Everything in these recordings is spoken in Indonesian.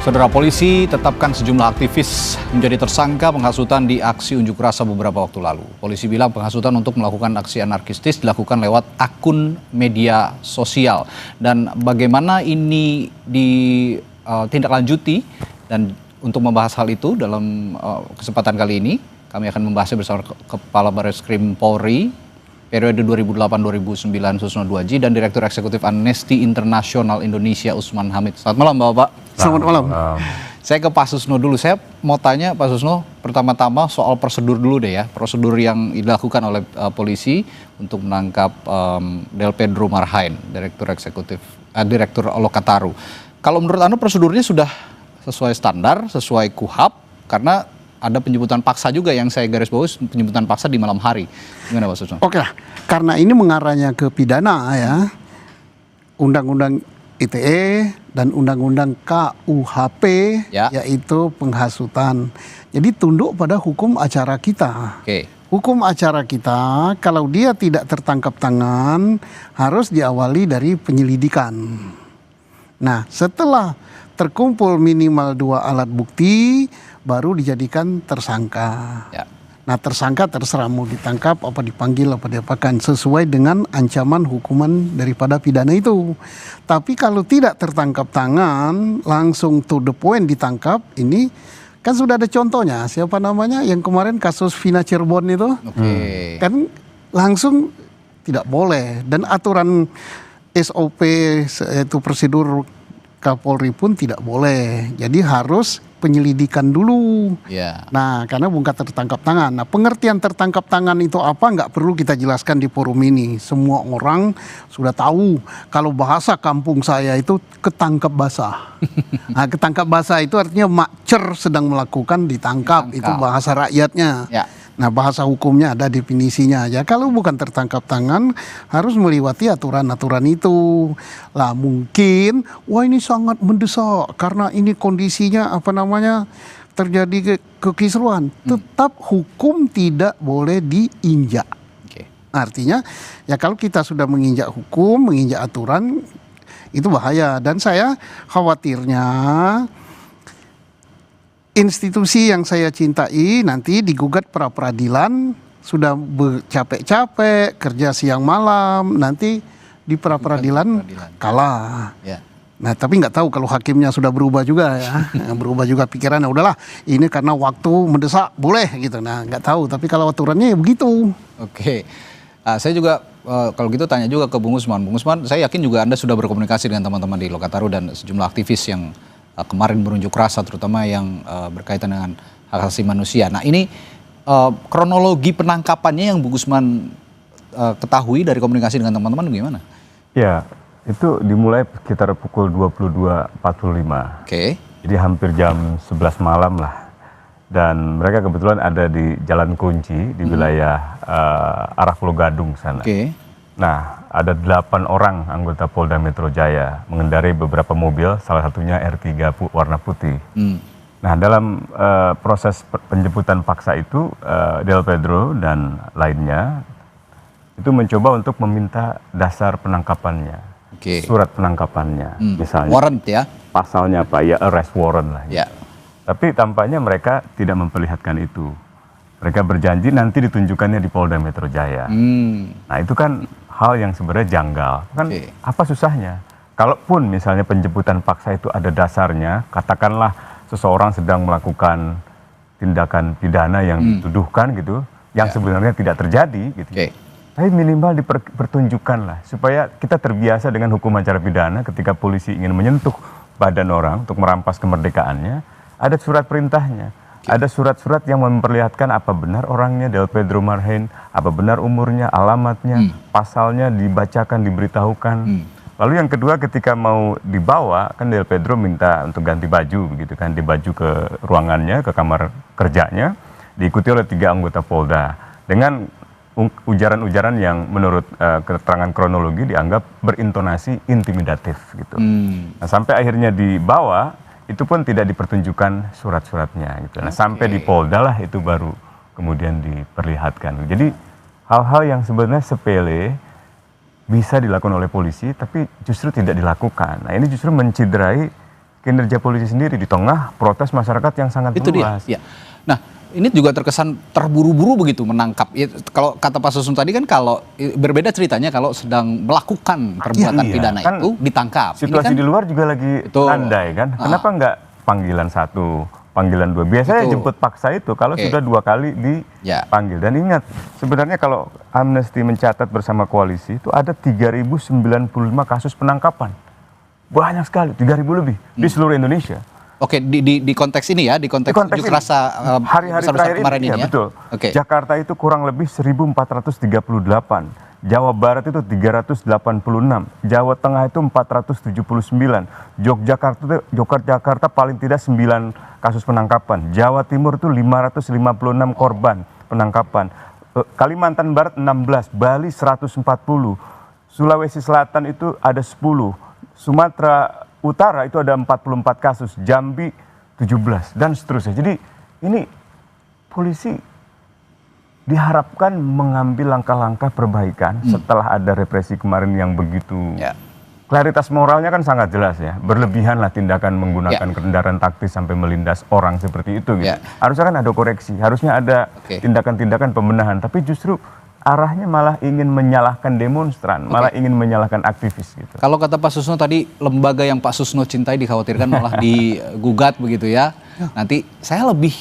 Saudara, polisi tetapkan sejumlah aktivis menjadi tersangka penghasutan di aksi unjuk rasa beberapa waktu lalu. Polisi bilang penghasutan untuk melakukan aksi anarkistis dilakukan lewat akun media sosial. Dan bagaimana ini ditindaklanjuti, dan untuk membahas hal itu dalam kesempatan kali ini, kami akan membahasnya bersama Kepala Barreskrim Polri periode 2008-2009 Susno Duaji dan Direktur Eksekutif Amnesty International Indonesia Usman Hamid. Selamat malam Bapak. Selamat malam. Saya ke Pak Susno dulu. Saya mau tanya Pak Susno, pertama-tama soal prosedur dulu deh ya. Prosedur yang dilakukan oleh polisi untuk menangkap Del Pedro Marhain, Direktur Lokataru. Kalau menurut Anda prosedurnya sudah sesuai standar, sesuai KUHAP, karena ada penjemputan paksa juga yang saya garis bawahi, penjemputan paksa di malam hari. Gimana Pak Susno? Oke, karena ini mengarahnya ke pidana ya, Undang-Undang ITE dan Undang-Undang KUHP, yaitu penghasutan. Jadi tunduk pada hukum acara kita. Hukum acara kita, kalau dia tidak tertangkap tangan, harus diawali dari penyelidikan. Nah, setelah terkumpul minimal 2 alat bukti, baru dijadikan tersangka. Nah, tersangka terserah mau ditangkap, apa dipanggil, apa diapakan, sesuai dengan ancaman hukuman daripada pidana itu. Tapi kalau tidak tertangkap tangan, langsung to the point ditangkap, ini kan sudah ada contohnya. Siapa namanya yang kemarin kasus Vina Cirebon itu? Kan langsung tidak boleh. Dan aturan SOP, yaitu prosedur Kapolri pun tidak boleh. Jadi harus penyelidikan dulu. Nah, karena bukan tertangkap tangan. Nah, pengertian tertangkap tangan itu apa nggak perlu kita jelaskan di forum ini. Semua orang sudah tahu. Kalau bahasa kampung saya itu ketangkap basah. Nah, ketangkap basah itu artinya makcer sedang melakukan ditangkap. Itu bahasa rakyatnya. Nah, bahasa hukumnya ada definisinya aja. Kalau bukan tertangkap tangan, harus melewati aturan-aturan itu. Lah mungkin, wah ini sangat mendesak karena ini kondisinya terjadi kekisruhan. Tetap hukum tidak boleh diinjak. Artinya, ya kalau kita sudah menginjak hukum, menginjak aturan, itu bahaya. Dan saya khawatirnya institusi yang saya cintai nanti digugat pra peradilan, sudah bercapek-capek kerja siang malam, nanti di pra peradilan kalah. Nah, tapi nggak tahu kalau hakimnya sudah berubah juga ya, berubah juga pikirannya. Udahlah, ini karena waktu mendesak boleh gitu. Nah, nggak tahu. Tapi kalau aturannya ya begitu. Saya juga kalau gitu tanya juga ke Bung Usman. Bung Usman, saya yakin juga Anda sudah berkomunikasi dengan teman-teman di Lokataru dan sejumlah aktivis yang kemarin berunjuk rasa, terutama yang berkaitan dengan hak asasi manusia. Nah, ini kronologi penangkapannya yang Bung Usman ketahui dari komunikasi dengan teman-teman gimana? Ya, itu dimulai sekitar pukul 22.45. Jadi hampir jam 11 malam lah. Dan mereka kebetulan ada di Jalan Kunci di wilayah arah Pulau Gadung sana. Nah, ada 8 orang anggota Polda Metro Jaya mengendarai beberapa mobil, salah satunya R3 warna putih. Nah, dalam proses penjemputan paksa itu, Del Pedro dan lainnya itu mencoba untuk meminta dasar penangkapannya, surat penangkapannya, misalnya. Warrant ya? Pasalnya apa? Ya arrest warrant lah. Tapi tampaknya mereka tidak memperlihatkan itu. Mereka berjanji nanti ditunjukkannya di Polda Metro Jaya. Nah, itu kan hal yang sebenarnya janggal. Kan apa susahnya? Kalaupun misalnya penjemputan paksa itu ada dasarnya, katakanlah seseorang sedang melakukan tindakan pidana yang dituduhkan gitu, yang sebenarnya tidak terjadi gitu. Tapi minimal dipertunjukkanlah supaya kita terbiasa dengan hukum acara pidana. Ketika polisi ingin menyentuh badan orang untuk merampas kemerdekaannya, ada surat perintahnya. Ada surat-surat yang memperlihatkan apa benar orangnya Del Pedro Marhain, apa benar umurnya, alamatnya, pasalnya dibacakan, diberitahukan. Lalu yang kedua, ketika mau dibawa, kan Del Pedro minta untuk ganti baju, begitu kan, di baju ke ruangannya, ke kamar kerjanya, diikuti oleh 3 anggota Polda dengan ujaran-ujaran yang menurut keterangan kronologi dianggap berintonasi intimidatif gitu. Nah, sampai akhirnya dibawa, itu pun tidak dipertunjukkan surat-suratnya gitu. Nah, sampai di Polda lah itu baru kemudian diperlihatkan. Jadi hal-hal yang sebenarnya sepele bisa dilakukan oleh polisi, tapi justru tidak dilakukan. Nah, ini justru menciderai kinerja polisi sendiri di tengah protes masyarakat yang sangat itu meluas. Dia. Ya. Nah, ini juga terkesan terburu-buru begitu menangkap. Ya, kalau kata Pak Susno tadi kan kalau berbeda ceritanya kalau sedang melakukan perbuatan pidana kan itu ditangkap. Situasi ini kan, di luar juga lagi landai kan. Kenapa nggak panggilan 1, panggilan 2? Biasanya jemput paksa itu kalau sudah 2 kali dipanggil. Dan ingat, sebenarnya kalau Amnesty mencatat bersama koalisi itu ada 3.095 kasus penangkapan. Banyak sekali, 3.000 lebih di seluruh Indonesia. Oke, di konteks ini ya, di konteks unjuk rasa hari-hari terakhir kemarin ini ya. Betul. Oke. Jakarta itu kurang lebih 1.438, Jawa Barat itu 386, Jawa Tengah itu 479, Yogyakarta paling tidak 9 kasus penangkapan, Jawa Timur itu 556 korban penangkapan, Kalimantan Barat 16, Bali 140, Sulawesi Selatan itu ada 10, Sumatera Utara itu ada 44 kasus, Jambi 17 dan seterusnya. Jadi ini polisi diharapkan mengambil langkah-langkah perbaikan setelah ada represi kemarin yang begitu. Klaritas moralnya kan sangat jelas ya, berlebihan lah tindakan menggunakan kendaraan taktis sampai melindas orang seperti itu. Gitu. Harusnya kan ada koreksi, harusnya ada tindakan-tindakan pembenahan, tapi justru arahnya malah ingin menyalahkan demonstran, malah ingin menyalahkan aktivis gitu. Kalau kata Pak Susno tadi, lembaga yang Pak Susno cintai dikhawatirkan malah digugat begitu ya. Nanti saya lebih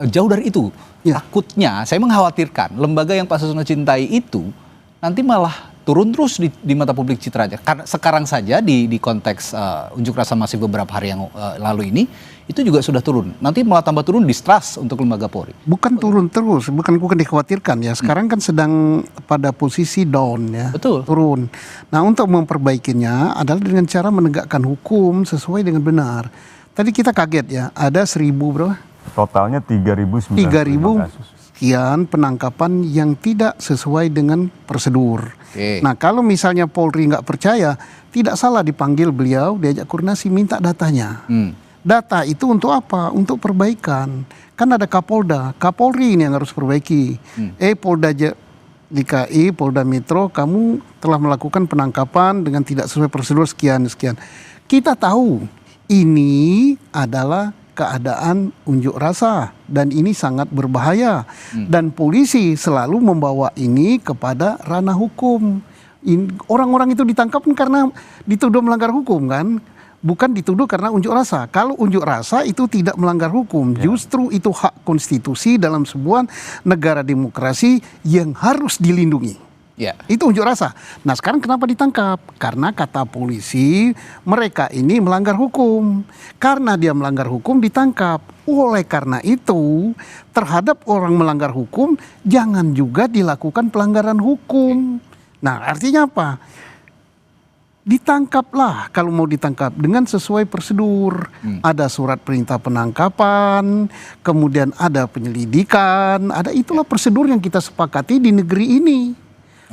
jauh dari itu. Takutnya, saya mengkhawatirkan lembaga yang Pak Susno cintai itu nanti malah turun terus di mata publik citranya. Karena sekarang saja di konteks unjuk rasa masih beberapa hari yang lalu ini, itu juga sudah turun. Nanti malah tambah turun distrust untuk lembaga Polri. Bukan turun terus, bukan dikhawatirkan ya. Sekarang kan sedang pada posisi down ya. Betul. Turun. Nah, untuk memperbaikinya adalah dengan cara menegakkan hukum sesuai dengan benar. Tadi kita kaget ya, ada 1.000 berapa? Totalnya 3.095 kasus. Sekian penangkapan yang tidak sesuai dengan prosedur. Nah, kalau misalnya Polri nggak percaya, tidak salah dipanggil beliau, diajak koordinasi, minta datanya. Data itu untuk apa? Untuk perbaikan. Kan ada Kapolda, Kapolri ini yang harus perbaiki. Polda DKI, Polda Metro, kamu telah melakukan penangkapan dengan tidak sesuai prosedur sekian. Kita tahu ini adalah keadaan unjuk rasa dan ini sangat berbahaya. Dan polisi selalu membawa ini kepada ranah hukum. Orang-orang itu ditangkap karena dituduh melanggar hukum kan? Bukan dituduh karena unjuk rasa. Kalau unjuk rasa itu tidak melanggar hukum. Justru itu hak konstitusi dalam sebuah negara demokrasi yang harus dilindungi. Itu unjuk rasa. Nah, sekarang kenapa ditangkap? Karena kata polisi mereka ini melanggar hukum. Karena dia melanggar hukum ditangkap. Oleh karena itu terhadap orang melanggar hukum jangan juga dilakukan pelanggaran hukum. Nah, artinya apa? Ditangkaplah kalau mau ditangkap dengan sesuai prosedur. Ada surat perintah penangkapan, kemudian ada penyelidikan, ada itulah prosedur yang kita sepakati di negeri ini.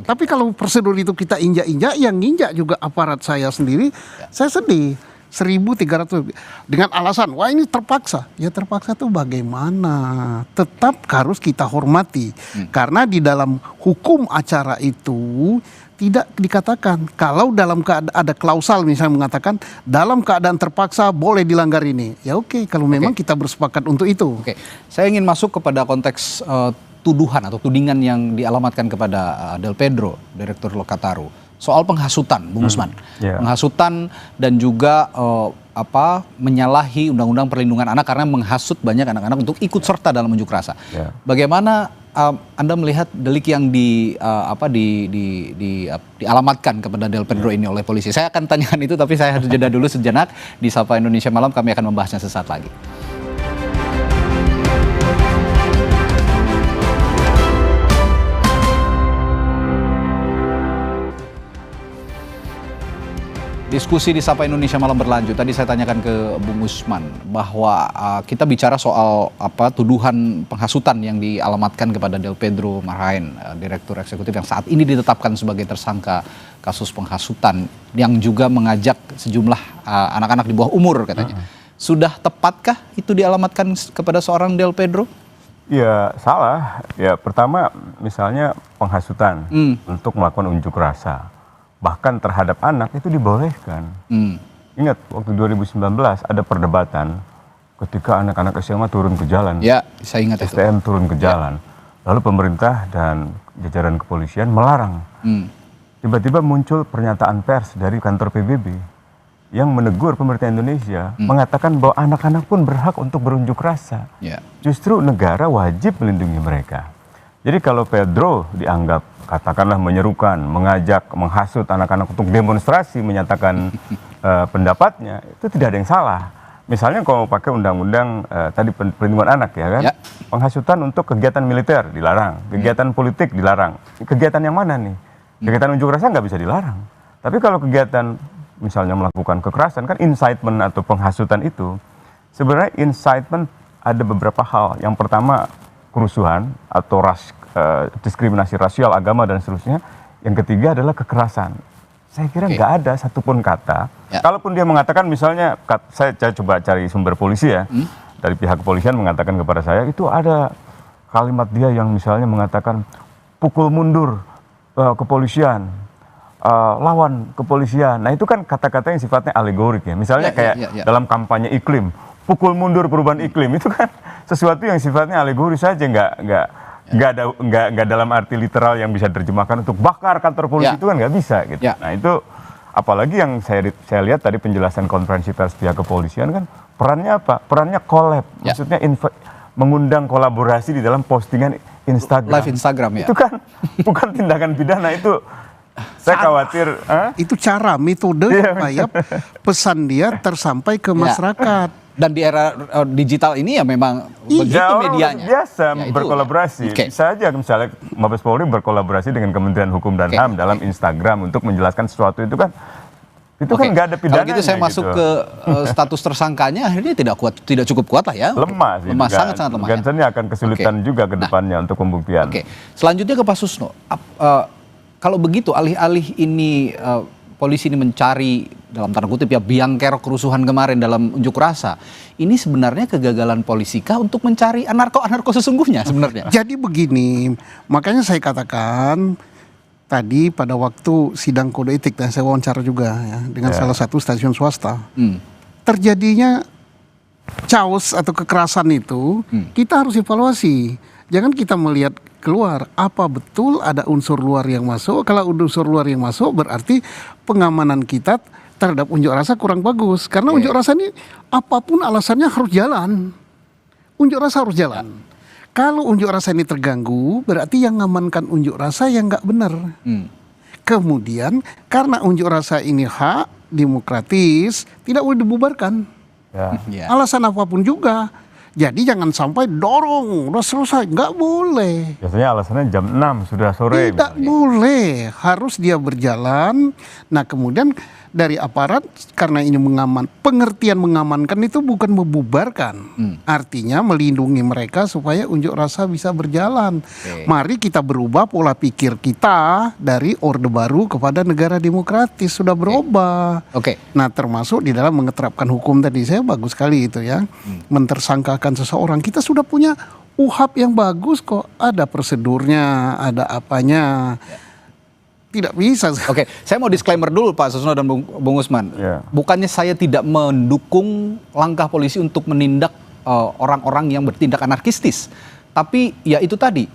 Tapi kalau prosedur itu kita injak-injak, yang nginjak juga aparat saya sendiri, saya sedih. 1.300 dengan alasan wah ini terpaksa. Ya terpaksa tuh bagaimana? Tetap harus kita hormati. Karena di dalam hukum acara itu tidak dikatakan kalau dalam keadaan ada klausal misalnya mengatakan dalam keadaan terpaksa boleh dilanggar ini. Ya oke, kalau memang kita bersepakat untuk itu. Saya ingin masuk kepada konteks tuduhan atau tudingan yang dialamatkan kepada Del Pedro, Direktur Lokataru, soal penghasutan, Bung Usman. Penghasutan dan juga menyalahi Undang-Undang Perlindungan Anak karena menghasut banyak anak-anak untuk ikut serta dalam unjuk rasa. Bagaimana Anda melihat delik yang dialamatkan kepada Del Pedro ini oleh polisi? Saya akan tanyakan itu, tapi saya harus jeda dulu sejenak. Di Sapa Indonesia Malam kami akan membahasnya sesaat lagi. Diskusi di Sapa Indonesia Malam berlanjut. Tadi saya tanyakan ke Bung Usman bahwa kita bicara soal tuduhan penghasutan yang dialamatkan kepada Del Pedro Marhain, Direktur Eksekutif yang saat ini ditetapkan sebagai tersangka kasus penghasutan yang juga mengajak sejumlah anak-anak di bawah umur katanya. Sudah tepatkah itu dialamatkan kepada seorang Del Pedro? Ya salah. Ya pertama misalnya penghasutan untuk melakukan unjuk rasa. Bahkan terhadap anak itu dibolehkan. ingat waktu 2019 ada perdebatan ketika anak-anak SMA turun ke jalan. Ya, saya ingat itu. STM turun ke jalan. Lalu pemerintah dan jajaran kepolisian melarang. Tiba-tiba muncul pernyataan pers dari kantor PBB yang menegur pemerintah Indonesia, mengatakan bahwa anak-anak pun berhak untuk berunjuk rasa. Justru negara wajib melindungi mereka. Jadi kalau Pedro dianggap katakanlah menyerukan, mengajak, menghasut anak-anak untuk demonstrasi, menyatakan pendapatnya, itu tidak ada yang salah. Misalnya kalau pakai undang-undang tadi perlindungan anak ya kan, penghasutan untuk kegiatan militer dilarang, kegiatan politik dilarang. Kegiatan yang mana nih? Kegiatan unjuk rasa nggak bisa dilarang. Tapi kalau kegiatan misalnya melakukan kekerasan, kan incitement atau penghasutan itu, sebenarnya incitement ada beberapa hal. Yang pertama kerusuhan atau diskriminasi rasial, agama dan seterusnya. Yang ketiga adalah kekerasan. Saya kira nggak ada satupun kata. Kalaupun dia mengatakan misalnya, saya coba cari sumber polisi ya, dari pihak kepolisian mengatakan kepada saya, itu ada kalimat dia yang misalnya mengatakan pukul mundur kepolisian, lawan kepolisian. Nah itu kan kata-kata yang sifatnya alegorik ya. Misalnya kayak dalam kampanye iklim, pukul mundur perubahan iklim, itu kan sesuatu yang sifatnya alegoris saja, nggak dalam arti literal yang bisa diterjemahkan untuk bakar kantor polisi, itu kan nggak bisa gitu. Nah itu apalagi yang saya lihat tadi penjelasan konferensi pers pihak kepolisian kan perannya apa? Perannya collab, maksudnya mengundang kolaborasi di dalam postingan Instagram. Live Instagram ya. Itu kan bukan tindakan pidana, itu saya khawatir. Itu cara, metode supaya pesan dia tersampai ke masyarakat. Dan di era digital ini ya memang begitu medianya. Biasa berkolaborasi. Bisa aja misalnya Mabes Polri berkolaborasi dengan Kementerian Hukum dan HAM dalam Instagram untuk menjelaskan sesuatu, itu kan kan nggak ada pidananya. Kalau gitu saya masuk ke status tersangkanya akhirnya tidak cukup kuat lah ya. Lemah sih. Sangat lemah. Gansannya akan kesulitan juga ke depannya untuk pembuktian. Selanjutnya ke Pak Susno. Kalau begitu alih-alih ini polisi ini mencari dalam tanda kutip ya biang kerok kerusuhan kemarin dalam unjuk rasa, ini sebenarnya kegagalan polisikah untuk mencari anarko sesungguhnya sebenarnya? Jadi begini, makanya saya katakan tadi pada waktu sidang kode etik dan saya wawancara juga ya dengan salah satu stasiun swasta, terjadinya chaos atau kekerasan itu kita harus evaluasi. Jangan kita melihat keluar, apa betul ada unsur luar yang masuk. Kalau unsur luar yang masuk berarti pengamanan kita terhadap unjuk rasa kurang bagus. Karena unjuk rasa ini apapun alasannya harus jalan. Unjuk rasa harus jalan. Kalau unjuk rasa ini terganggu, berarti yang mengamankan unjuk rasa yang nggak benar. Kemudian karena unjuk rasa ini hak demokratis, tidak boleh dibubarkan. Alasan apapun juga. Jadi jangan sampai dorong, udah selesai, nggak boleh. Biasanya alasannya jam 6 sudah sore. Tidak boleh, harus dia berjalan. Nah kemudian dari aparat, karena ini pengertian mengamankan itu bukan membubarkan. Artinya melindungi mereka supaya unjuk rasa bisa berjalan. Mari kita berubah pola pikir kita dari Orde Baru kepada negara demokratis, sudah berubah. Nah termasuk di dalam mengeterapkan hukum tadi, saya bagus sekali itu ya. Mentersangkakan seseorang, kita sudah punya UHAP yang bagus kok. Ada prosedurnya, ada apanya. Tidak bisa. Saya mau disclaimer dulu Pak Susno dan Bung Usman. Bukannya saya tidak mendukung langkah polisi untuk menindak orang-orang yang bertindak anarkistis. Tapi ya itu tadi,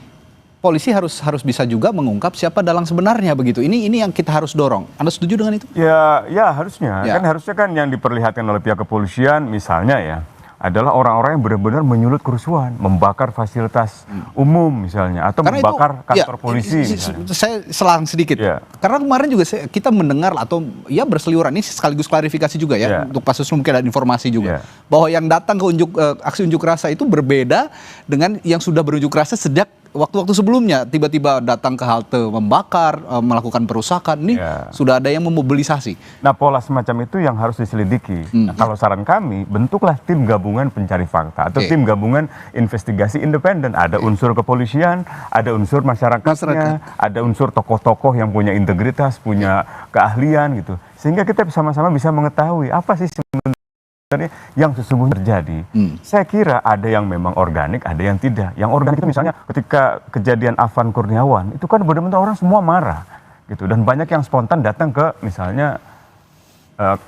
polisi harus bisa juga mengungkap siapa dalang sebenarnya begitu. Ini yang kita harus dorong. Anda setuju dengan itu? Ya harusnya. Kan harusnya kan yang diperlihatkan oleh pihak kepolisian misalnya ya, adalah orang-orang yang benar-benar menyulut kerusuhan, membakar fasilitas umum misalnya, atau karena membakar kantor polisi. Saya selang sedikit, karena kemarin juga kita mendengar atau ya berseliweran, ini sekaligus klarifikasi juga ya, untuk Pak Susno mungkin ada informasi juga, bahwa yang datang ke aksi unjuk rasa itu berbeda dengan yang sudah berunjuk rasa sejak waktu-waktu sebelumnya, tiba-tiba datang ke halte membakar, melakukan perusakan, ini sudah ada yang memobilisasi. Nah pola semacam itu yang harus diselidiki. Nah, kalau saran kami, bentuklah tim gabungan pencari fakta atau tim gabungan investigasi independen. Ada unsur kepolisian, ada unsur masyarakatnya, ada unsur tokoh-tokoh yang punya integritas, punya keahlian gitu. Sehingga kita sama-sama bisa mengetahui apa sih sebenarnya yang sesungguhnya terjadi. Saya kira ada yang memang organik, ada yang tidak. Yang organik itu misalnya ketika kejadian Afan Kurniawan, itu kan benar-benar orang semua marah gitu, dan banyak yang spontan datang ke misalnya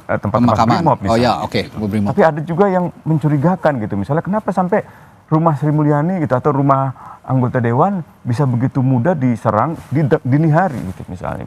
tempat-tempat Brimob misalnya. Oh ya, oke, Brimob. Tapi ada juga yang mencurigakan gitu. Misalnya kenapa sampai rumah Sri Mulyani gitu atau rumah anggota dewan bisa begitu mudah diserang di dini hari gitu misalnya.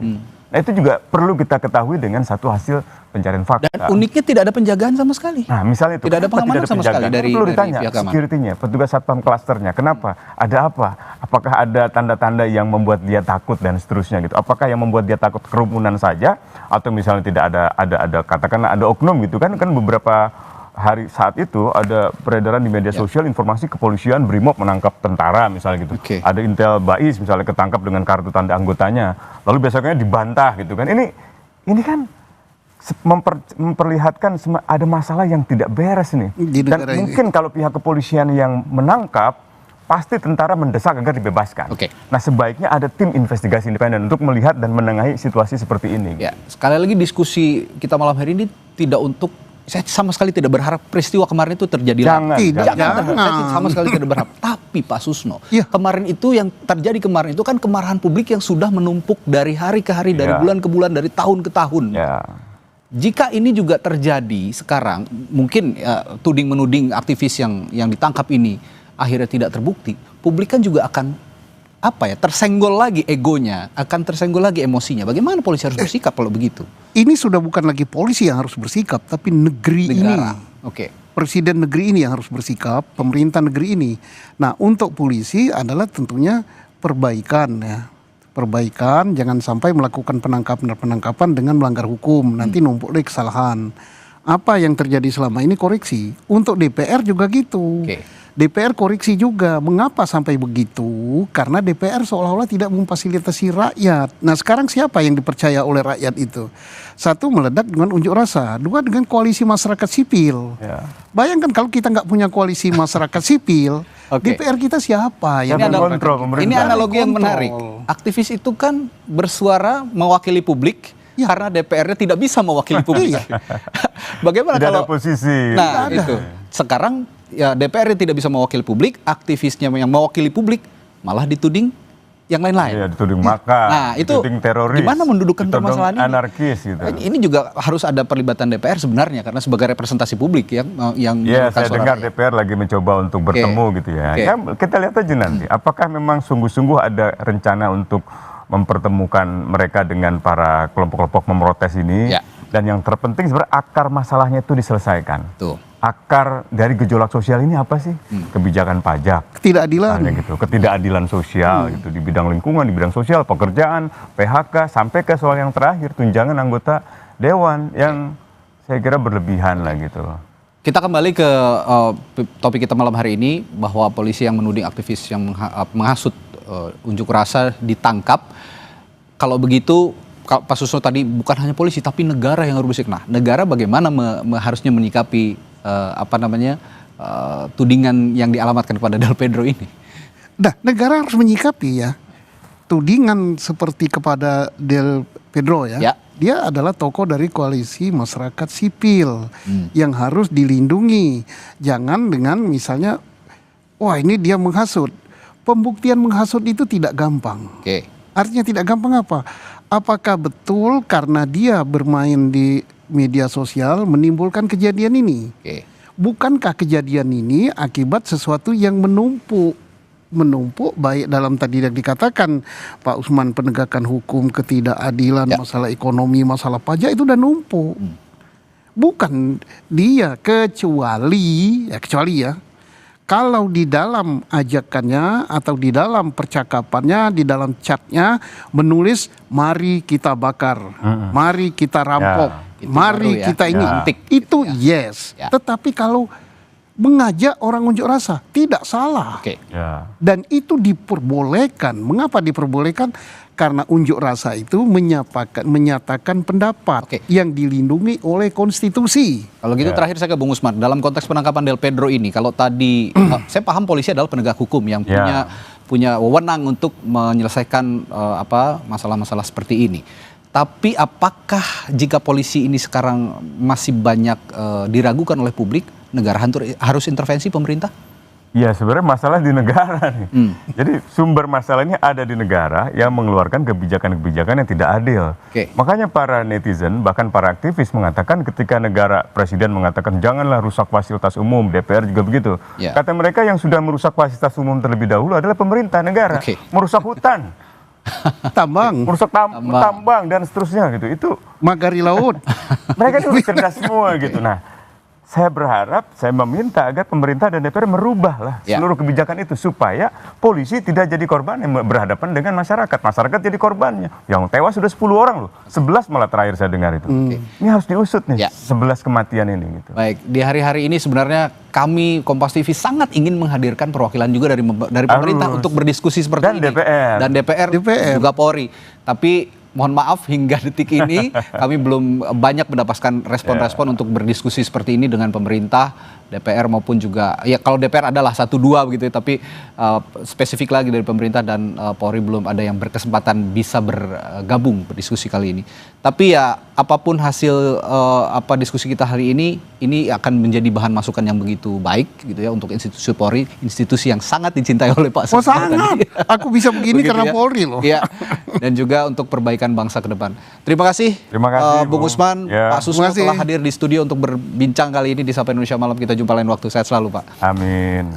Nah itu juga perlu kita ketahui dengan satu hasil pencarian fakta. Dan uniknya tidak ada penjagaan sama sekali. Nah misalnya itu tidak ada pengamanan sama sekali dari perlu ditanya pihak keamanan. security-nya, petugas satpam klasternya. Kenapa? Ada apa? Apakah ada tanda-tanda yang membuat dia takut dan seterusnya gitu? Apakah yang membuat dia takut kerumunan saja atau misalnya tidak ada katakanlah ada oknum gitu kan beberapa hari saat itu ada peredaran di media sosial informasi kepolisian Brimob menangkap tentara misalnya gitu. Ada Intel Bais misalnya ketangkap dengan kartu tanda anggotanya. Lalu besoknya dibantah gitu kan. Ini kan memperlihatkan ada masalah yang tidak beres nih. Dan mungkin kalau pihak kepolisian yang menangkap pasti tentara mendesak agar dibebaskan. Nah sebaiknya ada tim investigasi independen untuk melihat dan menengahi situasi seperti ini. Ya, sekali lagi diskusi kita malam hari ini tidak untuk, saya sama sekali tidak berharap peristiwa kemarin itu terjadi. Jangan. Saya sama sekali tidak berharap. Tapi Pak Susno, kemarin itu yang terjadi kemarin itu kan kemarahan publik yang sudah menumpuk dari hari ke hari, dari bulan ke bulan, dari tahun ke tahun. Jika ini juga terjadi sekarang, mungkin tuding-menuding aktivis yang ditangkap ini akhirnya tidak terbukti, publik kan juga akan tersenggol lagi egonya, akan tersenggol lagi emosinya. Bagaimana polisi harus bersikap kalau begitu? Ini sudah bukan lagi polisi yang harus bersikap, tapi negara ini. Presiden negeri ini yang harus bersikap, pemerintah negeri ini. Nah, untuk polisi adalah tentunya perbaikan ya. Perbaikan, jangan sampai melakukan penangkapan dengan melanggar hukum, nanti numpuk deh kesalahan. Apa yang terjadi selama ini koreksi. Untuk DPR juga gitu. DPR koreksi juga. Mengapa sampai begitu? Karena DPR seolah-olah tidak memfasilitasi rakyat. Nah sekarang siapa yang dipercaya oleh rakyat itu? Satu, meledak dengan unjuk rasa. Dua, dengan koalisi masyarakat sipil. Bayangkan kalau kita nggak punya koalisi masyarakat sipil, DPR kita siapa? Ini analogi yang menarik. Aktivis itu kan bersuara mewakili publik, karena DPR-nya tidak bisa mewakili publik. Bagaimana tidak kalau ada posisi? Nah itu sekarang ya DPR tidak bisa mewakili publik, aktivisnya yang mewakili publik malah dituding yang lain-lain. Iya, dituding makar, nah, itu dituding teroris, gimana mendudukkan permasalahan ini? Anarkis gitu. Ini juga harus ada perlibatan DPR sebenarnya karena sebagai representasi publik yang saya dengar DPR lagi mencoba untuk bertemu gitu ya. Ya. Kita lihat aja nanti apakah memang sungguh-sungguh ada rencana untuk mempertemukan mereka dengan para kelompok-kelompok memprotes ini. Dan yang terpenting sebenarnya akar masalahnya itu diselesaikan. Akar dari gejolak sosial ini apa sih? Kebijakan pajak, ketidakadilan gitu, ketidakadilan sosial gitu di bidang lingkungan, di bidang sosial, pekerjaan, PHK, sampai ke soal yang terakhir tunjangan anggota dewan yang saya kira berlebihan lah gitu. Kita kembali ke topik kita malam hari ini bahwa polisi yang menuding aktivis yang menghasut unjuk rasa ditangkap. Kalau begitu Pak Susno tadi bukan hanya polisi tapi negara yang harus bersikap. Nah, negara bagaimana harusnya menyikapi tudingan yang dialamatkan kepada Del Pedro ini? Nah, negara harus menyikapi ya tudingan seperti kepada Del Pedro ya. Dia adalah tokoh dari koalisi masyarakat sipil yang harus dilindungi. Jangan dengan misalnya, wah ini dia menghasut. Pembuktian menghasut itu tidak gampang. Artinya tidak gampang apa? Apakah betul karena dia bermain di media sosial menimbulkan kejadian ini? Bukankah kejadian ini akibat sesuatu yang menumpuk baik dalam tadi yang dikatakan Pak Usman penegakan hukum, ketidakadilan, masalah ekonomi, masalah pajak itu udah numpuk. Bukan dia kecuali ya kalau di dalam ajakannya atau di dalam percakapannya, di dalam chatnya menulis mari kita bakar, mari kita rampok, mari kita ini, itu yes. Tetapi kalau mengajak orang unjuk rasa tidak salah, dan itu diperbolehkan. Mengapa diperbolehkan? Karena unjuk rasa itu menyatakan pendapat yang dilindungi oleh konstitusi. Kalau gitu terakhir saya ke Bung Usman, dalam konteks penangkapan Del Pedro ini, kalau tadi saya paham polisi adalah penegak hukum yang punya wewenang untuk menyelesaikan masalah-masalah seperti ini. Tapi apakah jika polisi ini sekarang masih banyak diragukan oleh publik, negara harus intervensi pemerintah? Ya sebenarnya masalah di negara nih. Jadi sumber masalahnya ada di negara yang mengeluarkan kebijakan-kebijakan yang tidak adil. Makanya para netizen, bahkan para aktivis mengatakan ketika negara presiden mengatakan janganlah rusak fasilitas umum, DPR juga begitu. Kata mereka yang sudah merusak fasilitas umum terlebih dahulu adalah pemerintah negara. Merusak hutan. Tambang, merusak tambang dan seterusnya gitu. Itu magari laut. Mereka itu cerdas semua gitu. Nah, saya berharap, saya meminta agar pemerintah dan DPR merubahlah seluruh kebijakan itu supaya polisi tidak jadi korban yang berhadapan dengan masyarakat. Masyarakat jadi korbannya. Yang tewas sudah 10 orang loh. 11 malah terakhir saya dengar itu. Ini harus diusut nih, 11 kematian ini gitu. Baik, di hari-hari ini sebenarnya kami Kompas TV sangat ingin menghadirkan perwakilan juga dari pemerintah untuk berdiskusi seperti ini. Dan DPR juga Polri. Tapi mohon maaf hingga detik ini kami belum banyak mendapatkan respon-respon untuk berdiskusi seperti ini dengan pemerintah, DPR maupun juga ya kalau DPR adalah 1-2 begitu ya, tapi spesifik lagi dari pemerintah dan Polri belum ada yang berkesempatan bisa bergabung berdiskusi kali ini. Tapi ya apapun hasil diskusi kita hari ini akan menjadi bahan masukan yang begitu baik gitu ya untuk institusi Polri, institusi yang sangat dicintai oleh Pak Setio tadi. Aku bisa begini karena Polri loh. Iya. Dan juga untuk perbaikan bangsa ke depan. Terima kasih Bung Usman, Pak Susno telah hadir di studio untuk berbincang kali ini di Sapa Indonesia Malam. Kita jumpa lain waktu. Sehat selalu Pak. Amin.